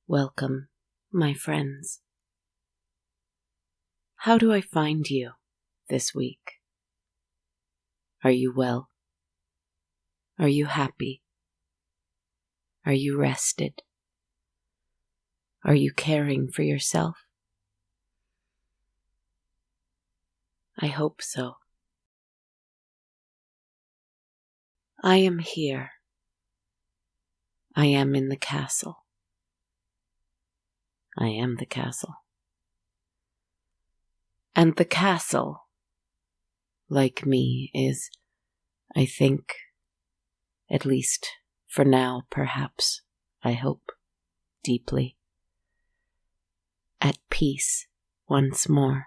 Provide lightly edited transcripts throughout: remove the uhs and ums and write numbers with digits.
Welcome, my friends. How do I find you this week? Are you well? Are you happy? Are you rested? Are you caring for yourself? I hope so. I am here. I am in the castle. I am the castle. And the castle, like me, is, I think, at least for now, perhaps, I hope, deeply, at peace once more.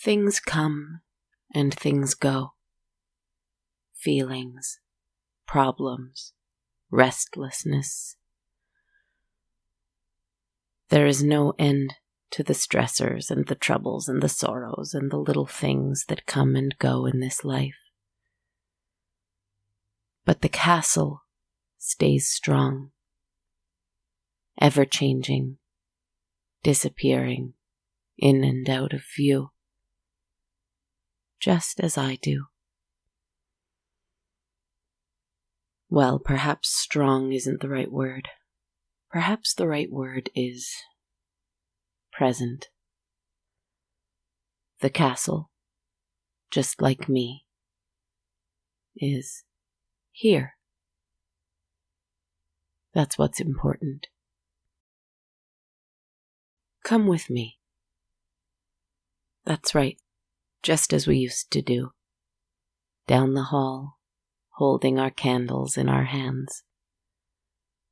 Things come and things go. Feelings, problems, restlessness. There is no end to the stressors and the troubles and the sorrows and the little things that come and go in this life. But the castle stays strong, ever-changing, disappearing, in and out of view, just as I do. Well, perhaps strong isn't the right word. Perhaps the right word is present. The castle, just like me, is here. That's what's important. Come with me. That's right, just as we used to do. Down the hall, holding our candles in our hands.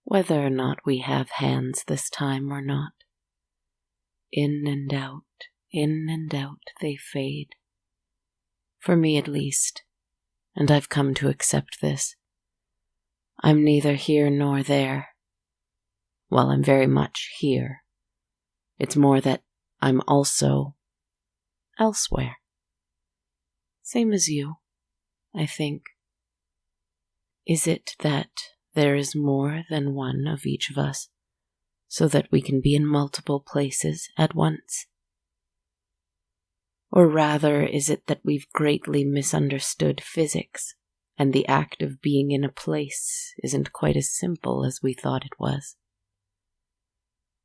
Whether or not we have hands this time or not. In and out they fade. For me at least, and I've come to accept this. I'm neither here nor there. Well, I'm very much here. It's more that I'm also elsewhere. Same as you, I think. Is it that there is more than one of each of us, so that we can be in multiple places at once? Or rather, is it that we've greatly misunderstood physics, and the act of being in a place isn't quite as simple as we thought it was?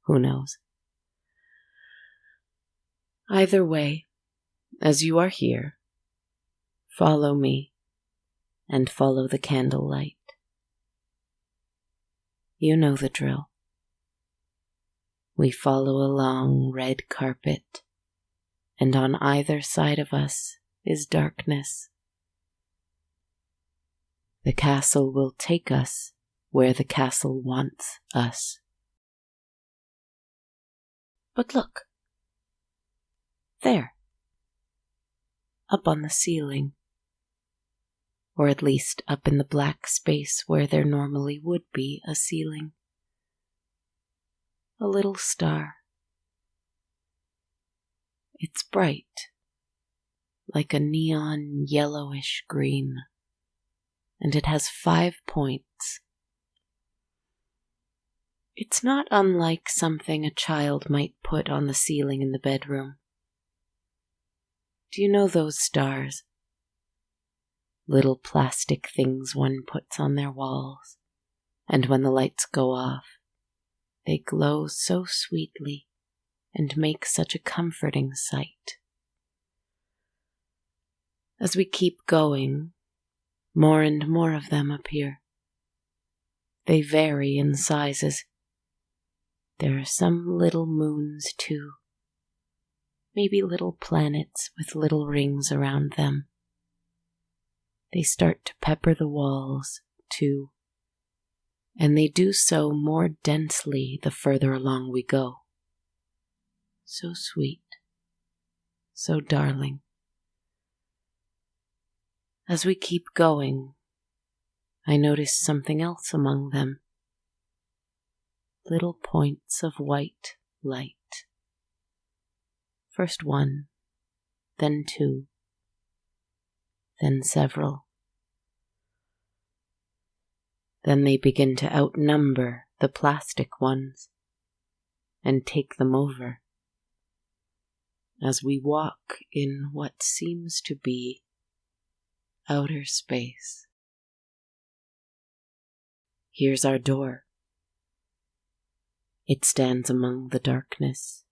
Who knows? Either way, as you are here, follow me and follow the candlelight. You know the drill. We follow a long red carpet, and on either side of us is darkness. The castle will take us where the castle wants us. But look, there, up on the ceiling, or at least up in the black space where there normally would be a ceiling. A little star. It's bright, like a neon yellowish green, and it has 5 points. It's not unlike something a child might put on the ceiling in the bedroom. Do you know those stars? Little plastic things one puts on their walls, and when the lights go off, they glow so sweetly and make such a comforting sight. As we keep going, more and more of them appear. They vary in sizes. There are some little moons too, maybe little planets with little rings around them. They start to pepper the walls, too, and they do so more densely the further along we go. So sweet, so darling. As we keep going, I noticed something else among them. Little points of white light. First one, then two, then several. Then they begin to outnumber the plastic ones and take them over as we walk in what seems to be outer space. Here's our door. It stands among the darkness,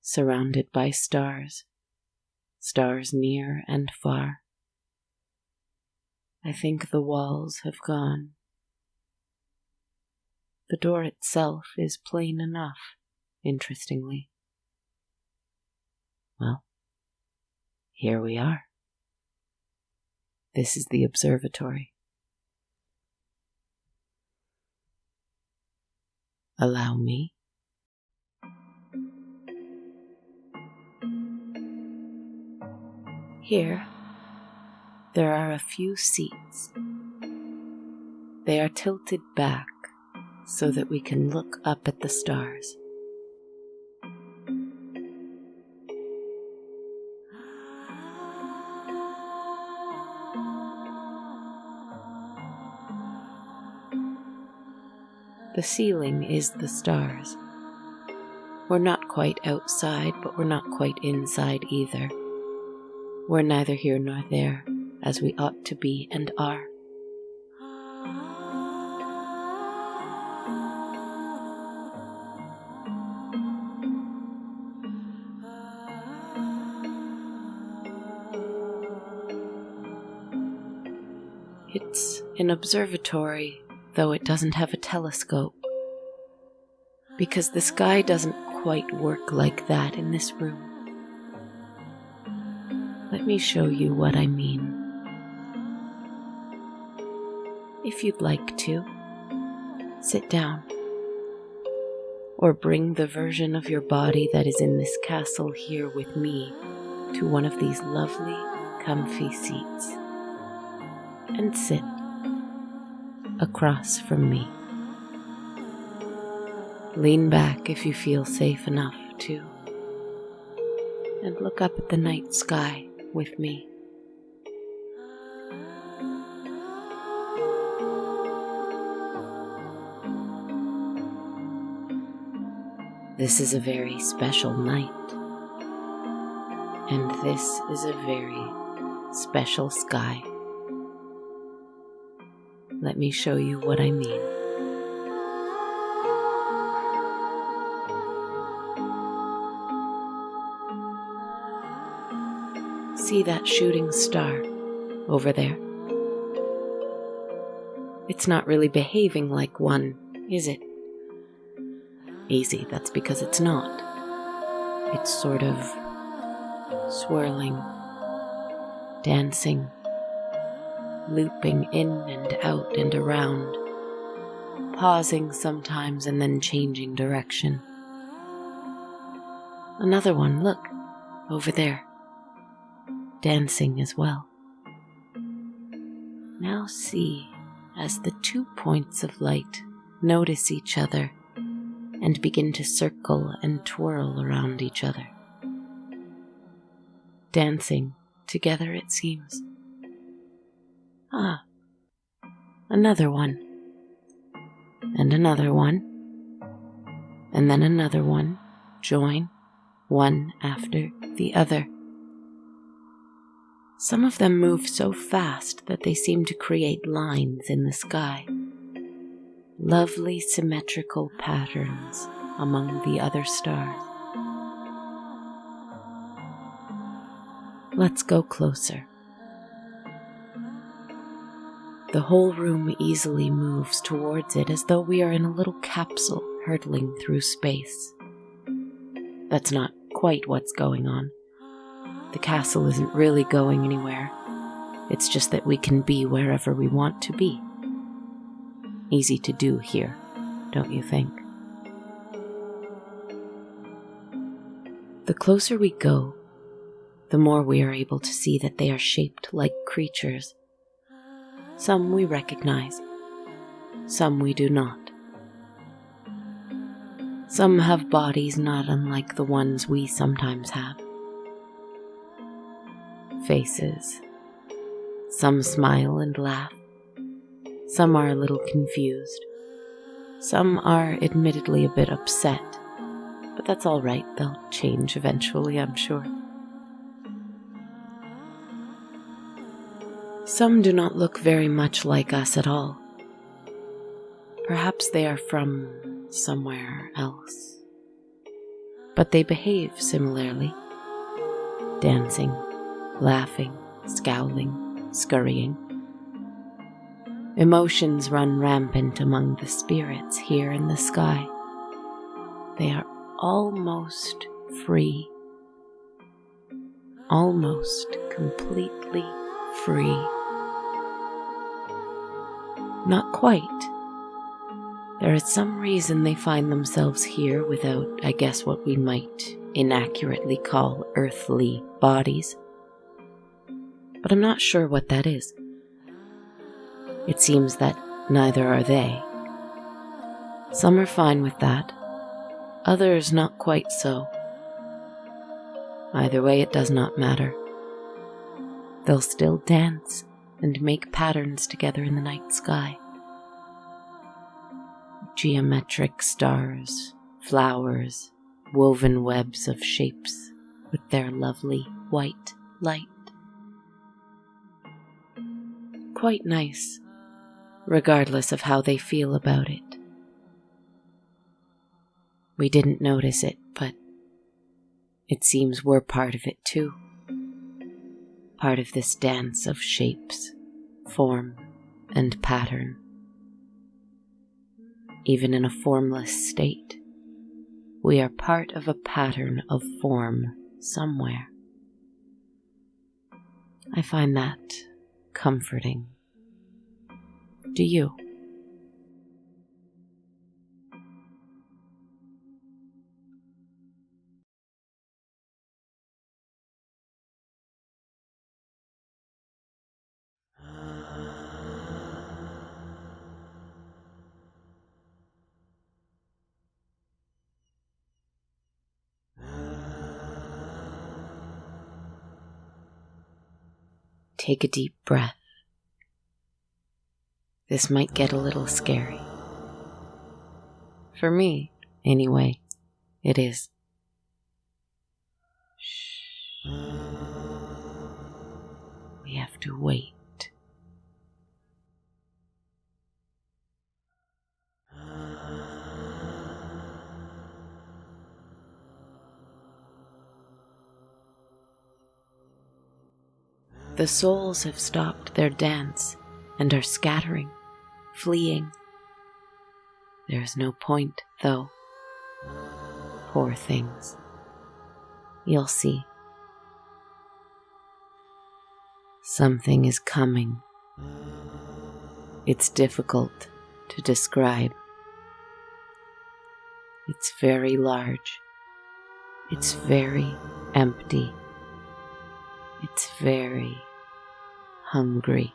surrounded by stars, stars near and far. I think the walls have gone. The door itself is plain enough, interestingly. Well, here we are. This is the observatory. Allow me. Here, there are a few seats. They are tilted back so that we can look up at the stars. The ceiling is the stars. We're not quite outside, but we're not quite inside either. We're neither here nor there, as we ought to be and are. It's an observatory, though it doesn't have a telescope, because the sky doesn't quite work like that in this room. Let me show you what I mean. If you'd like to, sit down, or bring the version of your body that is in this castle here with me to one of these lovely, comfy seats, and sit across from me. Lean back if you feel safe enough to, and look up at the night sky with me. This is a very special night, and this is a very special sky. Let me show you what I mean. See that shooting star over there? It's not really behaving like one, is it? Easy, that's because it's not. It's sort of swirling, dancing, looping in and out and around, pausing sometimes and then changing direction. Another one, look, over there, dancing as well. Now see as the 2 points of light notice each other and begin to circle and twirl around each other. Dancing together, it seems. Ah, another one. And another one. And then another one. Join, one after the other. Some of them move so fast that they seem to create lines in the sky. Lovely symmetrical patterns among the other stars. Let's go closer. The whole room easily moves towards it as though we are in a little capsule hurtling through space. That's not quite what's going on. The castle isn't really going anywhere. It's just that we can be wherever we want to be. Easy to do here, don't you think? The closer we go, the more we are able to see that they are shaped like creatures. Some we recognize, some we do not. Some have bodies not unlike the ones we sometimes have. Faces. Some smile and laugh. Some are a little confused. Some are admittedly a bit upset, but that's all right. They'll change eventually, I'm sure. Some do not look very much like us at all. Perhaps they are from somewhere else. But they behave similarly. Dancing, laughing, scowling, scurrying. Emotions run rampant among the spirits here in the sky. They are almost free. Almost completely free. Not quite. There is some reason they find themselves here without, I guess, what we might inaccurately call earthly bodies. But I'm not sure what that is. It seems that neither are they. Some are fine with that, others not quite so. Either way, it does not matter. They'll still dance and make patterns together in the night sky. Geometric stars, flowers, woven webs of shapes with their lovely white light. Quite nice, regardless of how they feel about it. We didn't notice it, but it seems we're part of it too. Part of this dance of shapes, form, and pattern. Even in a formless state, we are part of a pattern of form somewhere. I find that comforting. Do you? Take a deep breath. This might get a little scary. For me, anyway, it is. Shh. We have to wait. The souls have stopped their dance and are scattering, fleeing. There's no point, though. Poor things. You'll see. Something is coming. It's difficult to describe. It's very large. It's very empty. It's very hungry.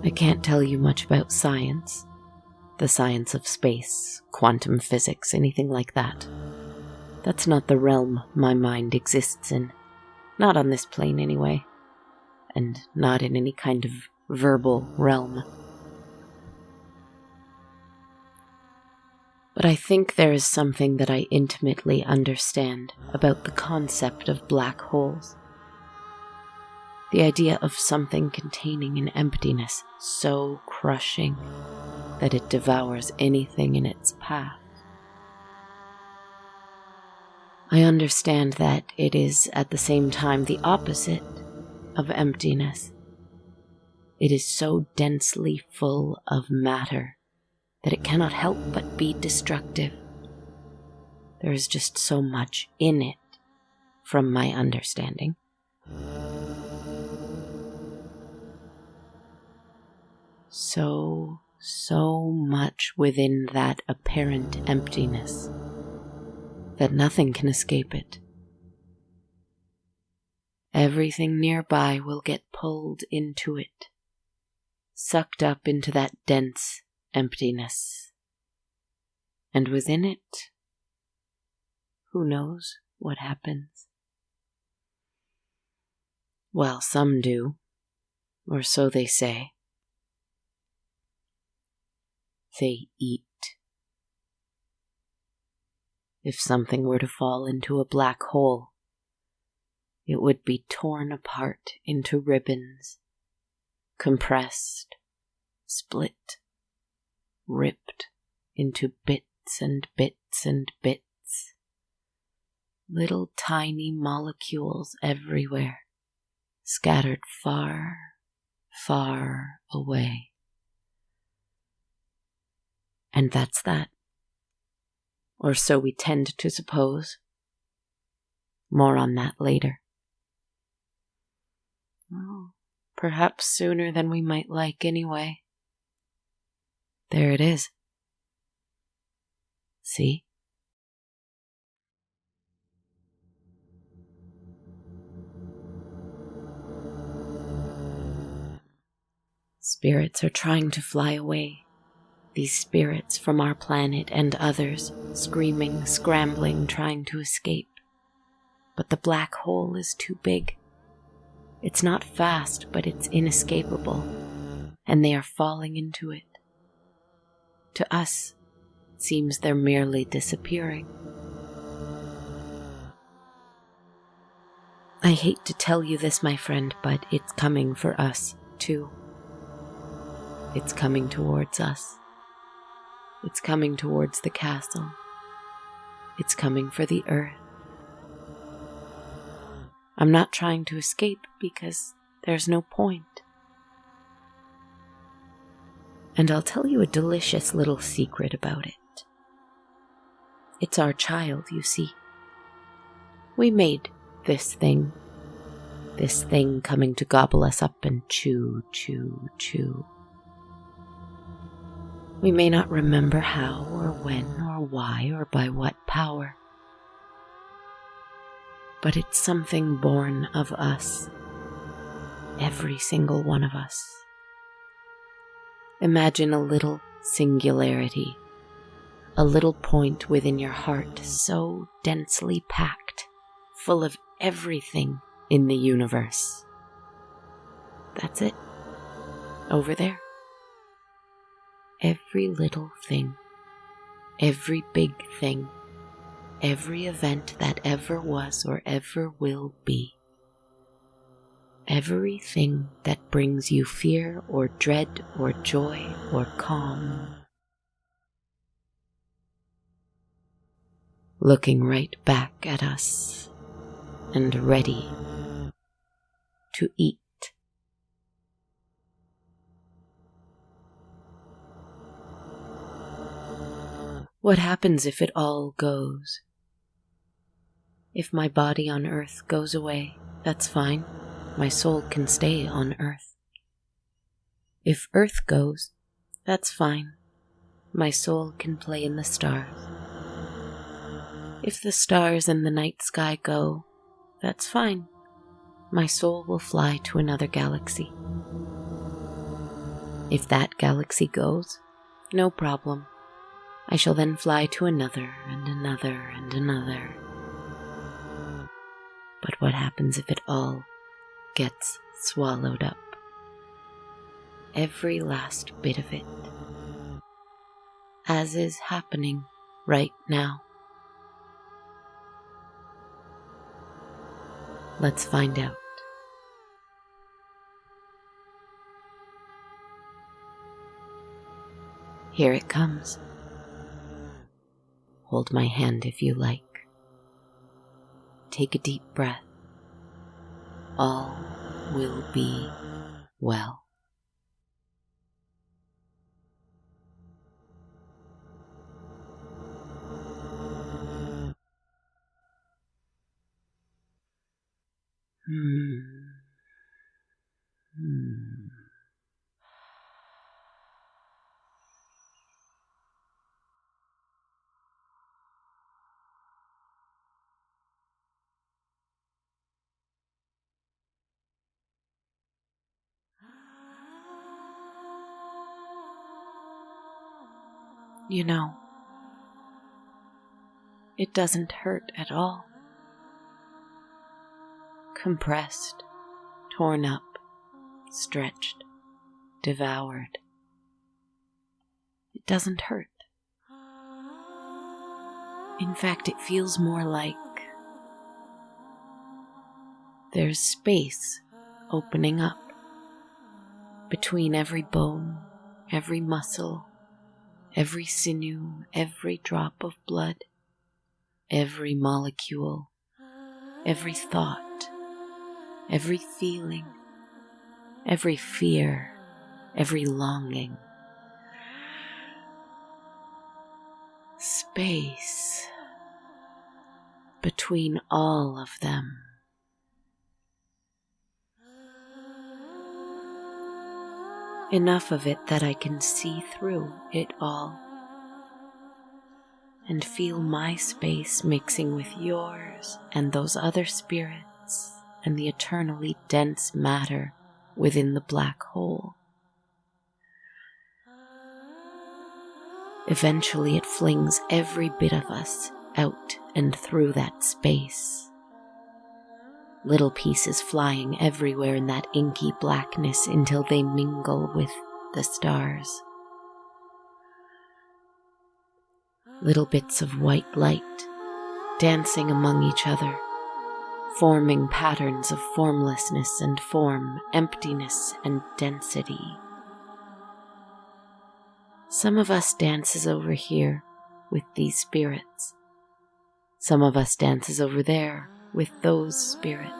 I can't tell you much about science, the science of space, quantum physics, anything like that. That's not the realm my mind exists in. Not on this plane anyway, and not in any kind of verbal realm. But I think there is something that I intimately understand about the concept of black holes. The idea of something containing an emptiness so crushing that it devours anything in its path. I understand that it is at the same time the opposite of emptiness. It is so densely full of matter that it cannot help but be destructive. There is just so much in it, from my understanding. So much within that apparent emptiness that nothing can escape it. Everything nearby will get pulled into it, sucked up into that dense emptiness. And within it, who knows what happens? Well, some do, or so they say. They eat. If something were to fall into a black hole, it would be torn apart into ribbons, compressed, split, ripped into bits and bits and bits. Little tiny molecules everywhere, scattered far, far away. And that's that. Or so we tend to suppose. More on that later. Oh, perhaps sooner than we might like anyway. There it is. See? Spirits are trying to fly away. These spirits from our planet and others, screaming, scrambling, trying to escape. But the black hole is too big. It's not fast, but it's inescapable, and they are falling into it. To us, it seems they're merely disappearing. I hate to tell you this, my friend, but it's coming for us, too. It's coming towards us. It's coming towards the castle. It's coming for the earth. I'm not trying to escape because there's no point. And I'll tell you a delicious little secret about it. It's our child, you see. We made this thing coming to gobble us up and chew, chew, chew. We may not remember how or when or why or by what power, but it's something born of us, every single one of us. Imagine a little singularity, a little point within your heart so densely packed, full of everything in the universe. That's it, over there. Every little thing, every big thing, every event that ever was or ever will be. Everything that brings you fear or dread or joy or calm. Looking right back at us and ready to eat. What happens if it all goes? If my body on earth goes away, that's fine. My soul can stay on earth. If earth goes, that's fine. My soul can play in the stars. If the stars in the night sky go, that's fine. My soul will fly to another galaxy. If that galaxy goes, no problem. I shall then fly to another and another and another. But what happens if it all gets swallowed up? Every last bit of it. As is happening right now. Let's find out. Here it comes. Hold my hand if you like. Take a deep breath. All will be well. You know, it doesn't hurt at all. Compressed, torn up, stretched, devoured. It doesn't hurt. In fact, it feels more like there's space opening up between every bone, every muscle, every sinew, every drop of blood, every molecule, every thought, every feeling, every fear, every longing. Space between all of them. Enough of it that I can see through it all and feel my space mixing with yours and those other spirits and the eternally dense matter within the black hole. Eventually it flings every bit of us out and through that space. Little pieces flying everywhere in that inky blackness until they mingle with the stars. Little bits of white light dancing among each other, forming patterns of formlessness and form, emptiness and density. Some of us dances over here with these spirits. Some of us dances over there with those spirits.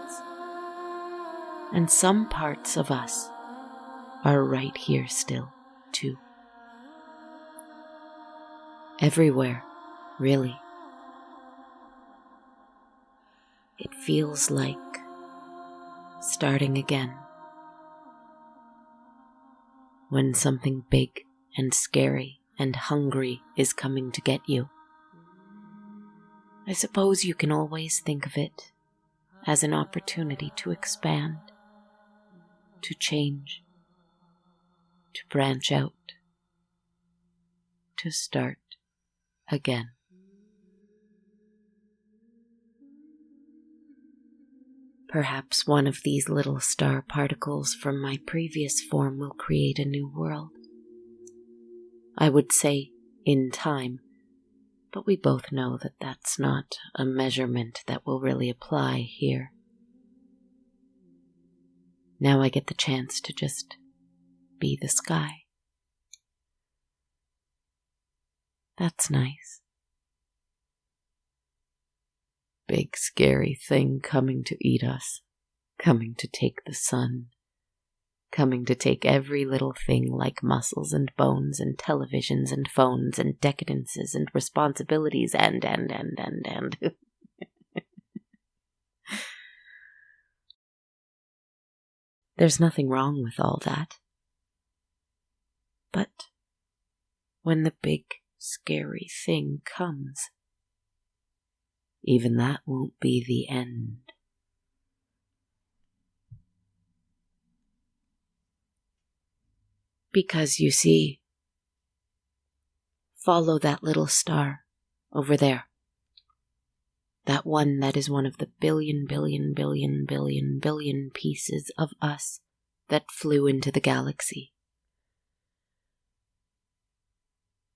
And some parts of us are right here still, too. Everywhere, really. It feels like starting again. When something big and scary and hungry is coming to get you. I suppose you can always think of it as an opportunity to expand, to change, to branch out, to start again. Perhaps one of these little star particles from my previous form will create a new world. I would say in time, but we both know that that's not a measurement that will really apply here. Now I get the chance to just be the sky. That's nice. Big scary thing coming to eat us, coming to take the sun, coming to take every little thing like muscles and bones and televisions and phones and decadences and responsibilities and. There's nothing wrong with all that. But when the big, scary thing comes, even that won't be the end. Because you see, follow that little star over there. That one that is one of the billion pieces of us that flew into the galaxy.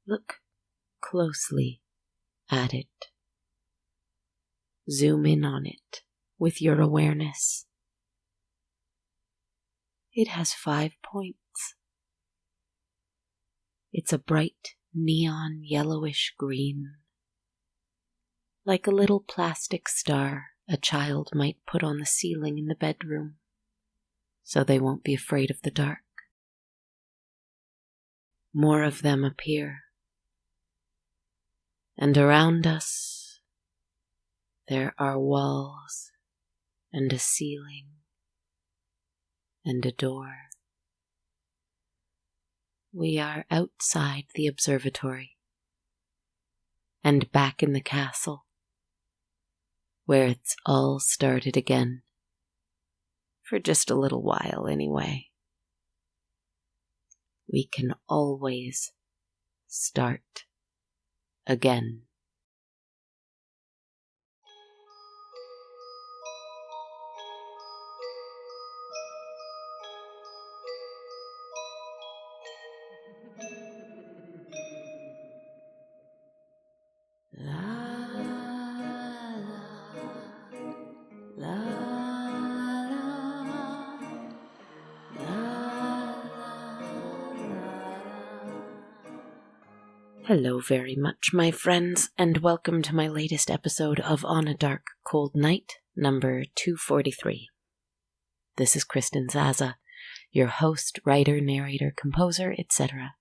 Look closely at it. Zoom in on it with your awareness. It has 5 points. It's a bright neon yellowish green, like a little plastic star a child might put on the ceiling in the bedroom, so they won't be afraid of the dark. More of them appear, and around us there are walls and a ceiling and a door. We are outside the observatory and back in the castle, where it's all started again, for just a little while anyway. We can always start again. Hello very much, my friends, and welcome to my latest episode of On a Dark, Cold Night, number 243. This is Kristen Zaza, your host, writer, narrator, composer, etc.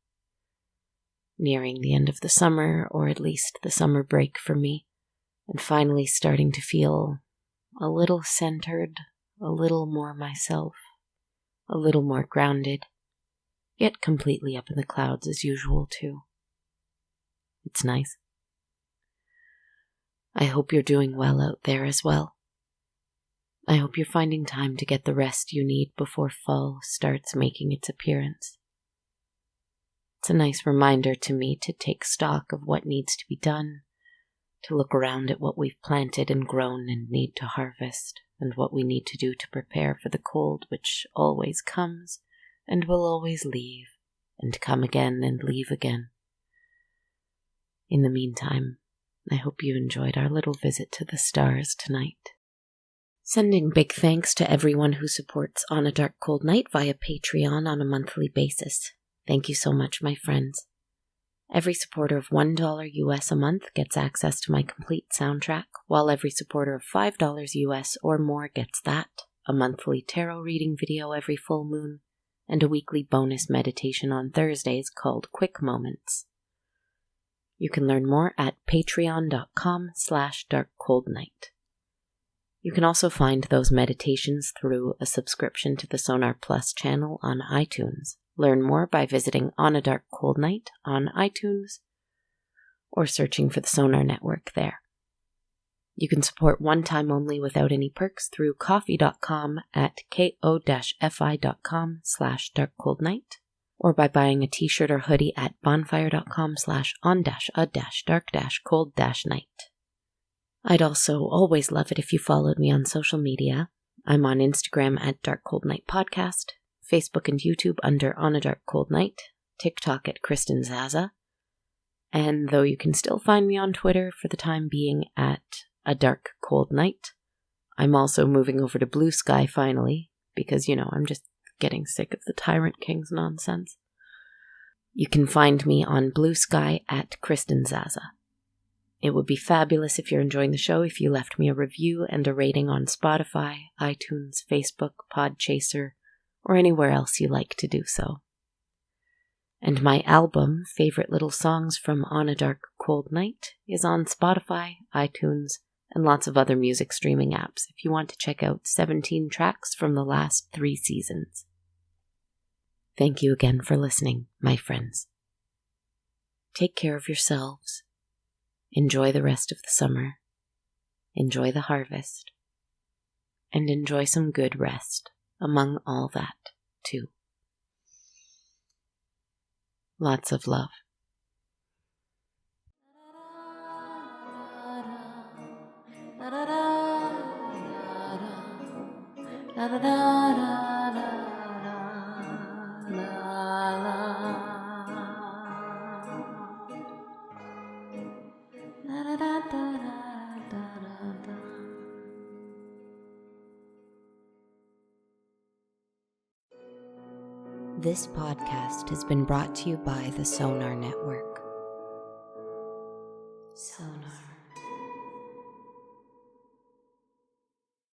Nearing the end of the summer, or at least the summer break for me, and finally starting to feel a little centered, a little more myself, a little more grounded, yet completely up in the clouds as usual too. It's nice. I hope you're doing well out there as well. I hope you're finding time to get the rest you need before fall starts making its appearance. It's a nice reminder to me to take stock of what needs to be done, to look around at what we've planted and grown and need to harvest, and what we need to do to prepare for the cold which always comes and will always leave, and come again and leave again. In the meantime, I hope you enjoyed our little visit to the stars tonight. Sending big thanks to everyone who supports On a Dark Cold Night via Patreon on a monthly basis. Thank you so much, my friends. Every supporter of $1 US a month gets access to my complete soundtrack, while every supporter of $5 US or more gets that, a monthly tarot reading video every full moon, and a weekly bonus meditation on Thursdays called Quick Moments. You can learn more at patreon.com/darkcoldnight. You can also find those meditations through a subscription to the Sonar Plus channel on iTunes. Learn more by visiting On a Dark Cold Night on iTunes or searching for the Sonar Network there. You can support one time only without any perks through ko-fi.com at ko-fi.com/darkcoldnight. Or by buying a t-shirt or hoodie at bonfire.com/on-a-dark-cold-night. I'd also always love it if you followed me on social media. I'm on Instagram at Dark Cold Night Podcast, Facebook and YouTube under On a Dark Cold Night, TikTok at Kristen Zaza, and though you can still find me on Twitter for the time being at A Dark Cold Night, I'm also moving over to Blue Sky finally, because, I'm just getting sick of the Tyrant King's nonsense. You can find me on Blue Sky at Kristen Zaza. It would be fabulous if you're enjoying the show if you left me a review and a rating on Spotify, iTunes, Facebook, Podchaser, or anywhere else you like to do so. And my album, Favorite Little Songs from On a Dark Cold Night, is on Spotify, iTunes, and lots of other music streaming apps if you want to check out 17 tracks from the last 3 seasons. Thank you again for listening, my friends. Take care of yourselves. Enjoy the rest of the summer. Enjoy the harvest. And enjoy some good rest among all that, too. Lots of love. This podcast has been brought to you by the Sonar Network. Sonar.